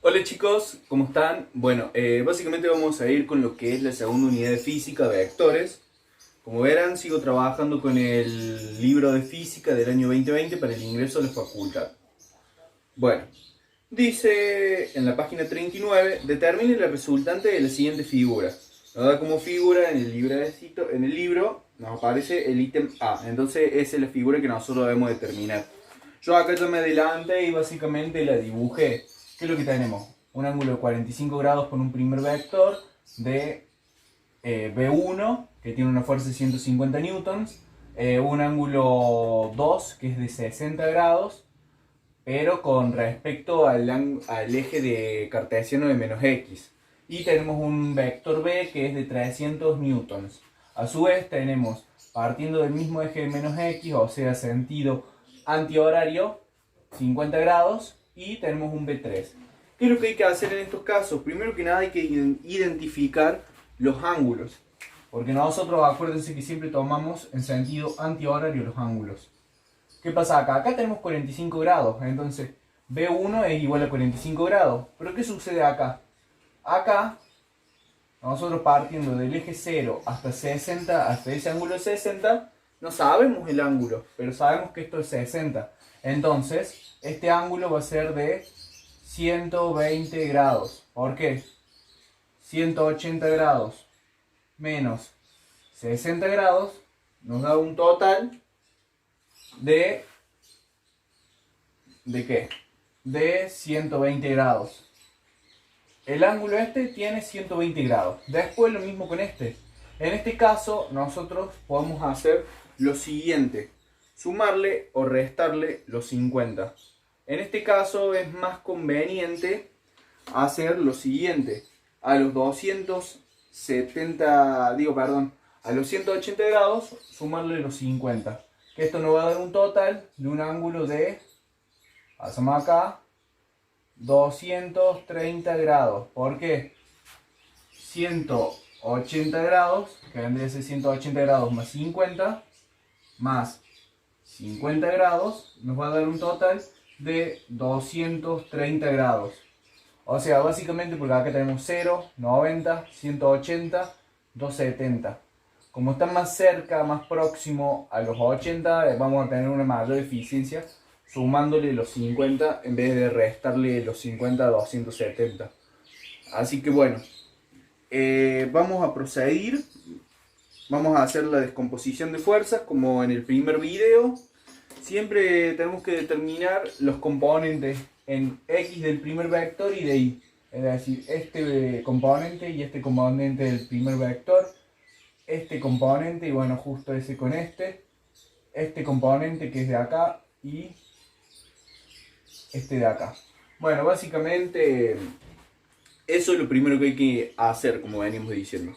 Hola chicos, ¿cómo están? Bueno, básicamente vamos a ir con lo que es la segunda unidad de física de vectores. Como verán, sigo trabajando con el libro de física del año 2020 para el ingreso a la facultad. Bueno, dice en la página 39, determine la resultante de la siguiente figura. Nos da como figura en el libro nos aparece el ítem A, entonces esa es la figura que nosotros debemos determinar. Yo acá ya me adelanté y básicamente la dibujé. ¿Qué es lo que tenemos? Un ángulo de 45 grados con un primer vector de B1, que tiene una fuerza de 150 newtons, un ángulo 2, que es de 60 grados, pero con respecto al eje de cartesiano de menos x. Y tenemos un vector B que es de 300 newtons. A su vez tenemos, partiendo del mismo eje de menos x, o sea, sentido antihorario, 50 grados, y tenemos un B3. ¿Qué es lo que hay que hacer en estos casos? Primero que nada hay que identificar los ángulos. Porque nosotros, acuérdense que siempre tomamos en sentido antihorario los ángulos. ¿Qué pasa acá? Acá tenemos 45 grados, entonces B1 es igual a 45 grados. Pero ¿qué sucede acá? Acá, nosotros partiendo del eje 0 hasta 60, hasta ese ángulo de 60, no sabemos el ángulo, pero sabemos que esto es 60. Entonces, este ángulo va a ser de 120 grados. ¿Por qué? 180 grados menos 60 grados nos da un total de ¿de qué? De 120 grados. El ángulo este tiene 120 grados. Después lo mismo con este. En este caso nosotros podemos hacer lo siguiente. Sumarle o restarle los 50. En este caso es más conveniente hacer lo siguiente. A los 270, a los 180 grados sumarle los 50. Que esto nos va a dar un total de un ángulo de, hacemos acá, 230 grados. ¿Por qué? 180 grados, que vendría a ser 180 grados más 50, más 50 grados, nos va a dar un total de 230 grados. O sea, básicamente porque acá tenemos 0, 90, 180, 270. Como está más cerca, más próximo a los 80, vamos a tener una mayor eficiencia sumándole los 50 en vez de restarle los 50 a 270. Así que bueno, vamos a proseguir. Vamos a hacer la descomposición de fuerzas como en el primer video. Siempre tenemos que determinar los componentes en X del primer vector y de Y. Es decir, este componente y este componente del primer vector. Este componente y bueno, justo ese con este. Este componente que es de acá y este de acá. Bueno, básicamente eso es lo primero que hay que hacer, como venimos diciendo.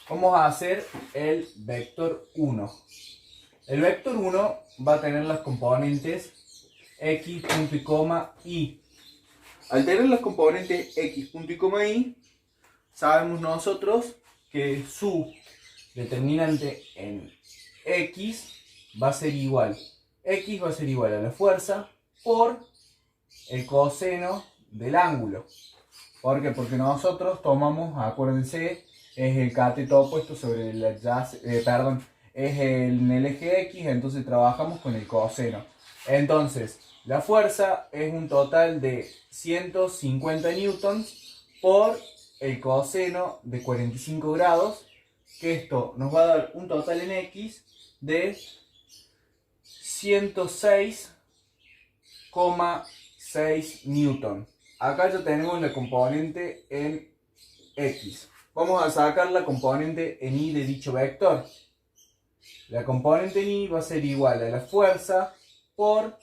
Vamos a hacer el vector 1. El vector 1 va a tener las componentes x, punto y coma, y. Al tener las componentes x, punto y coma, y, sabemos nosotros que su determinante en x va a ser igual. X va a ser igual a la fuerza por el coseno del ángulo. ¿Por qué? Porque nosotros tomamos, acuérdense, es el cateto opuesto sobre el es en el eje X, entonces trabajamos con el coseno. Entonces, la fuerza es un total de 150 newtons por el coseno de 45 grados, que esto nos va a dar un total en X de 106,6 newton. Acá ya tenemos la componente en X. Vamos a sacar la componente en Y de dicho vector. La componente en Y va a ser igual a la fuerza por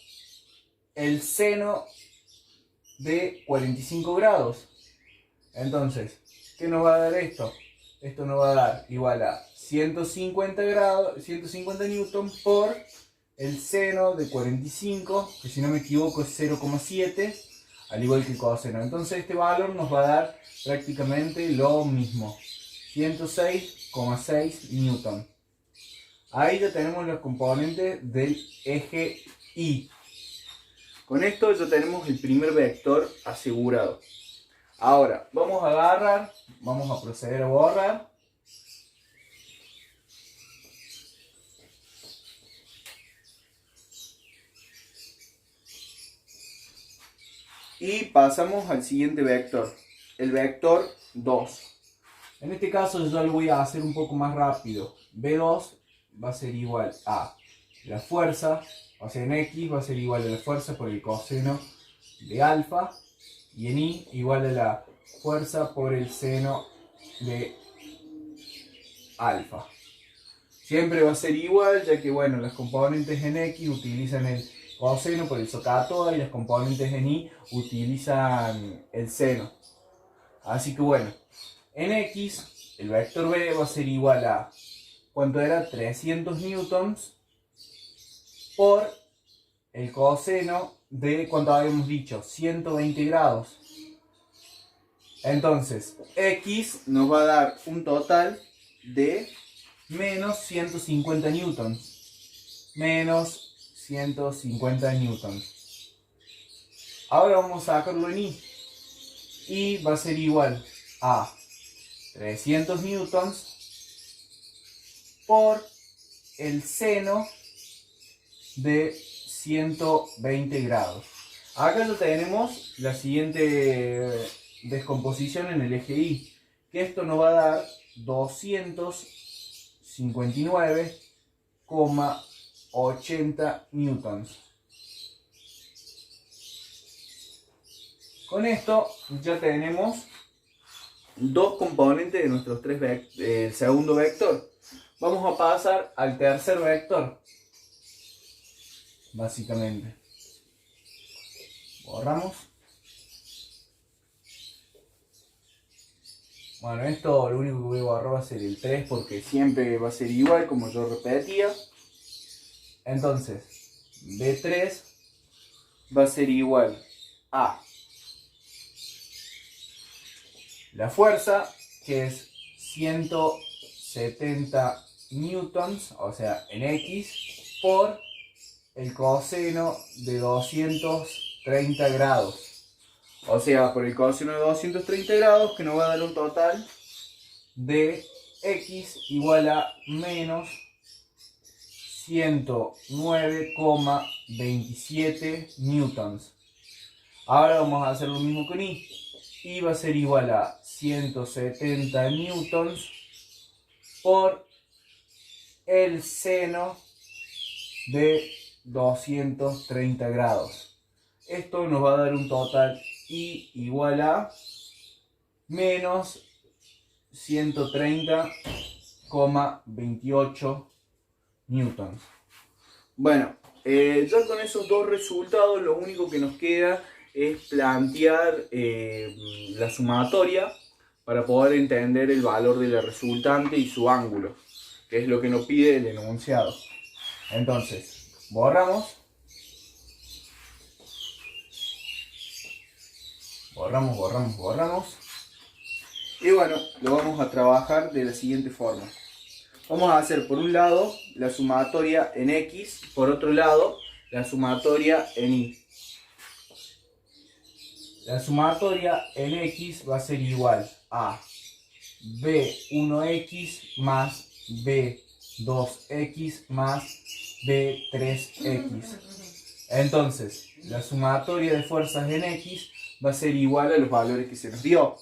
el seno de 45 grados. Entonces, ¿qué nos va a dar esto? Esto nos va a dar igual a 150 grados, 150 newton por el seno de 45, que si no me equivoco es 0,7, al igual que el coseno. Entonces este valor nos va a dar prácticamente lo mismo, 106,6 newton. Ahí ya tenemos los componentes del eje Y. Con esto ya tenemos el primer vector asegurado. Ahora, vamos a agarrar, vamos a proceder a borrar. Y pasamos al siguiente vector, el vector 2. En este caso yo lo voy a hacer un poco más rápido. B2 va a ser igual a la fuerza, o sea en X va a ser igual a la fuerza por el coseno de alfa. Y en Y igual a la fuerza por el seno de alfa. Siempre va a ser igual, ya que bueno, las componentes en X utilizan el coseno por el socatoda y las componentes en Y utilizan el seno. Así que bueno, en X el vector B va a ser igual a, ¿cuánto era? 300 newtons por el coseno de, ¿cuánto habíamos dicho? 120 grados. Entonces, X nos va a dar un total de menos 150 newtons. Menos 150 newtons. Ahora vamos a sacarlo en Y. Y va a ser igual a 300 newtons por el seno de 120 grados. Acá lo tenemos la siguiente descomposición en el eje Y, que esto nos va a dar 259,80 newtons. Con esto ya tenemos dos componentes de nuestros tres del segundo vector. Vamos a pasar al tercer vector. Básicamente. Borramos. Bueno, esto lo único que voy a borrar va a ser el 3 porque siempre va a ser igual como yo repetía. Entonces, B3 va a ser igual a la fuerza, que es 170 newtons, o sea, en X, por el coseno de 230 grados. O sea, por el coseno de 230 grados, que nos va a dar un total de X igual a menos 109,27 newtons. Ahora vamos a hacer lo mismo con Y. Y va a ser igual a 170 newtons por el seno de 230 grados. Esto nos va a dar un total Y igual a menos 130,28 newtons. Bueno, ya con esos dos resultados lo único que nos queda es plantear la sumatoria para poder entender el valor de la resultante y su ángulo, que es lo que nos pide el enunciado. Entonces, borramos. Borramos. Y bueno, lo vamos a trabajar de la siguiente forma. Vamos a hacer por un lado la sumatoria en X, por otro lado la sumatoria en Y. La sumatoria en X va a ser igual a B1X más B2X más B3X. Entonces, la sumatoria de fuerzas en X va a ser igual a los valores que se nos dio.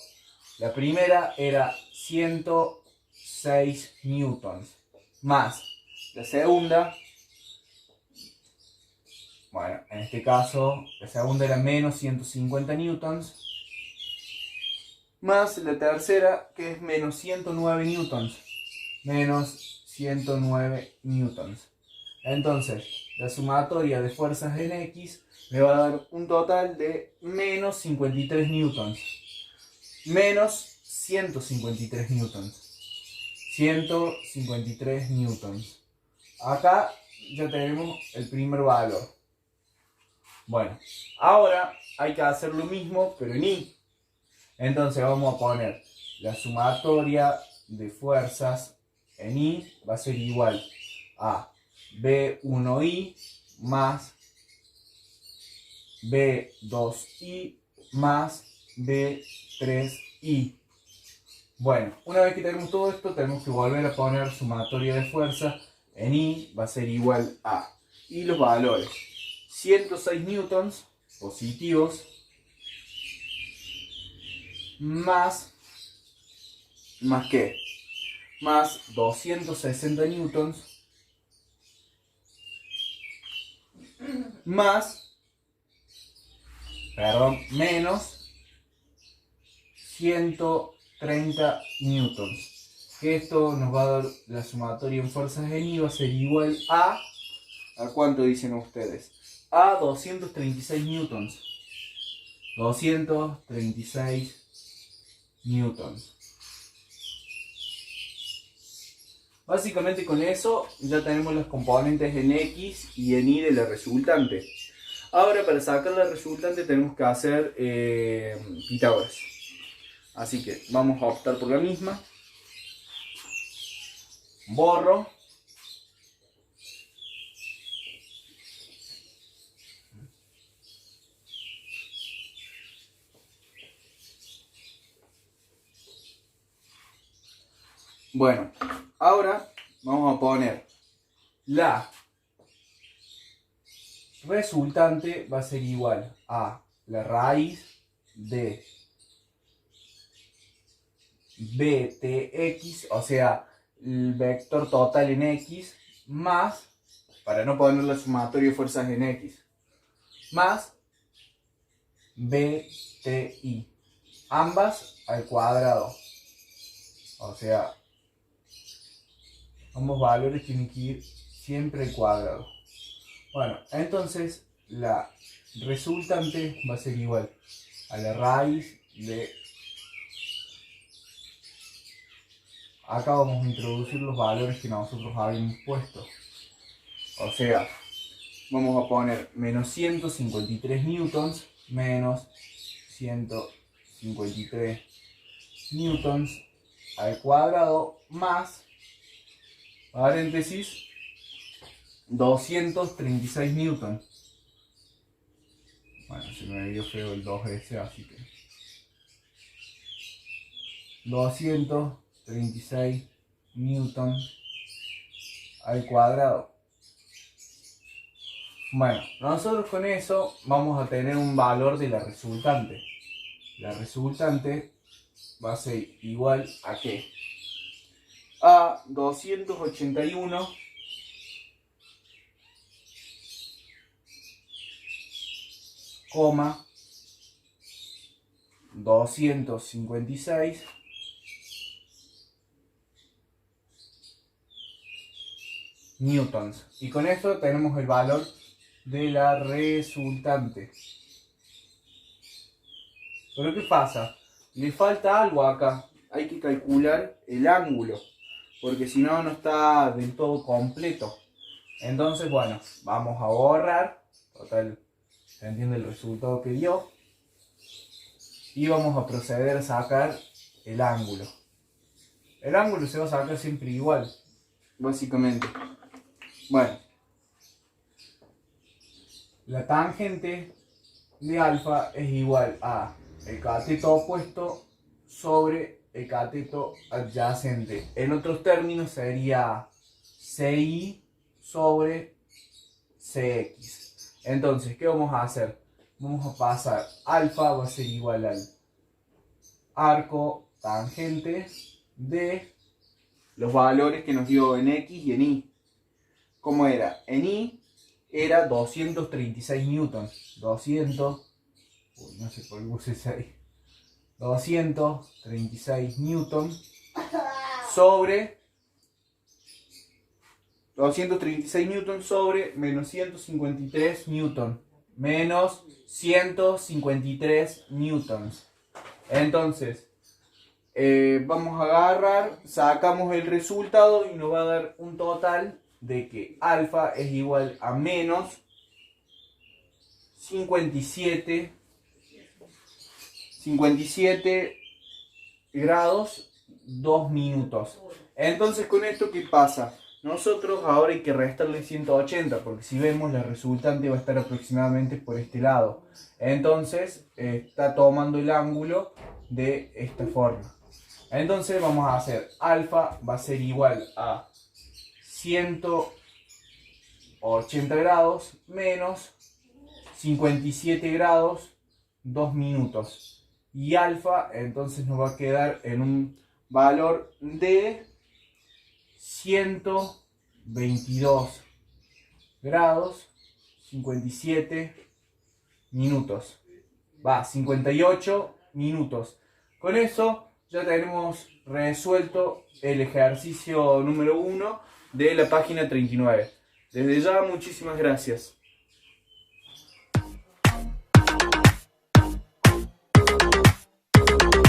La primera era 106 newtons, más la segunda, bueno, en este caso, la segunda era menos 150 newtons, más la tercera, que es menos 109 newtons, menos 109 newtons. Entonces, la sumatoria de fuerzas en X me va a dar un total de menos 53 newtons. Menos 153 newtons. 153 newtons. Acá ya tenemos el primer valor. Bueno, ahora hay que hacer lo mismo, pero en Y. Entonces vamos a poner la sumatoria de fuerzas en Y va a ser igual a B1Y más B2Y más B3I. Bueno, una vez que tenemos todo esto, tenemos que volver a poner sumatoria de fuerza en I, va a ser igual a. Y los valores: 106 newtons positivos más ¿qué? Más 260 newtons menos 130 newtons. Que esto nos va a dar la sumatoria en fuerzas en I, va a ser igual a ¿cuánto dicen ustedes? A 236 newtons. 236 newtons. Básicamente con eso ya tenemos los componentes en X y en Y de la resultante. Ahora para sacar la resultante tenemos que hacer Pitágoras. Así que vamos a optar por la misma. Borro. Bueno, ahora vamos a poner la resultante, va a ser igual a la raíz de btx, o sea, el vector total en x, más, para no poner la sumatoria de fuerzas en x, más bti, ambas al cuadrado, o sea, ambos valores tienen que ir siempre al cuadrado. Bueno, entonces la resultante va a ser igual a la raíz de... Acá vamos a introducir los valores que nosotros habíamos puesto. O sea, vamos a poner menos 153 newtons, menos 153 newtons al cuadrado, más, paréntesis, 236 newtons. Bueno, se me dio feo el 2S, así que 236 newtons al cuadrado. Bueno, nosotros con eso vamos a tener un valor de la resultante. La resultante va a ser igual a ¿qué? A 281 256 newtons. Y con esto tenemos el valor de la resultante. Pero ¿qué pasa? Le falta algo acá. Hay que calcular el ángulo, porque si no, no está del todo completo. Entonces, bueno, vamos a borrar. Total, se entiende el resultado que dio. Y vamos a proceder a sacar el ángulo. El ángulo se va a sacar siempre igual, básicamente. Bueno, la tangente de alfa es igual a el cateto opuesto sobre el cateto adyacente. En otros términos sería CI sobre CX. Entonces, ¿qué vamos a hacer? Vamos a pasar alfa, va a ser igual al arco tangente de los valores que nos dio en X y en Y. ¿Cómo era? En Y era 236 newtons. 200, no sé por qué puse 6. 236 newtons sobre 236 newtons sobre menos 153 newtons. Menos 153 newtons. Entonces, vamos a agarrar, sacamos el resultado y nos va a dar un total de que alfa es igual a menos 57 grados 2 minutos. Entonces, con esto, ¿qué pasa? Nosotros ahora hay que restarle 180, porque si vemos la resultante va a estar aproximadamente por este lado. Entonces está tomando el ángulo de esta forma. Entonces vamos a hacer alfa va a ser igual a 180 grados menos 57 grados 2 minutos. Y alfa entonces nos va a quedar en un valor de 122 grados 57 minutos. 58 minutos. Con eso ya tenemos resuelto el ejercicio número 1 de la página 39. Desde ya, muchísimas gracias.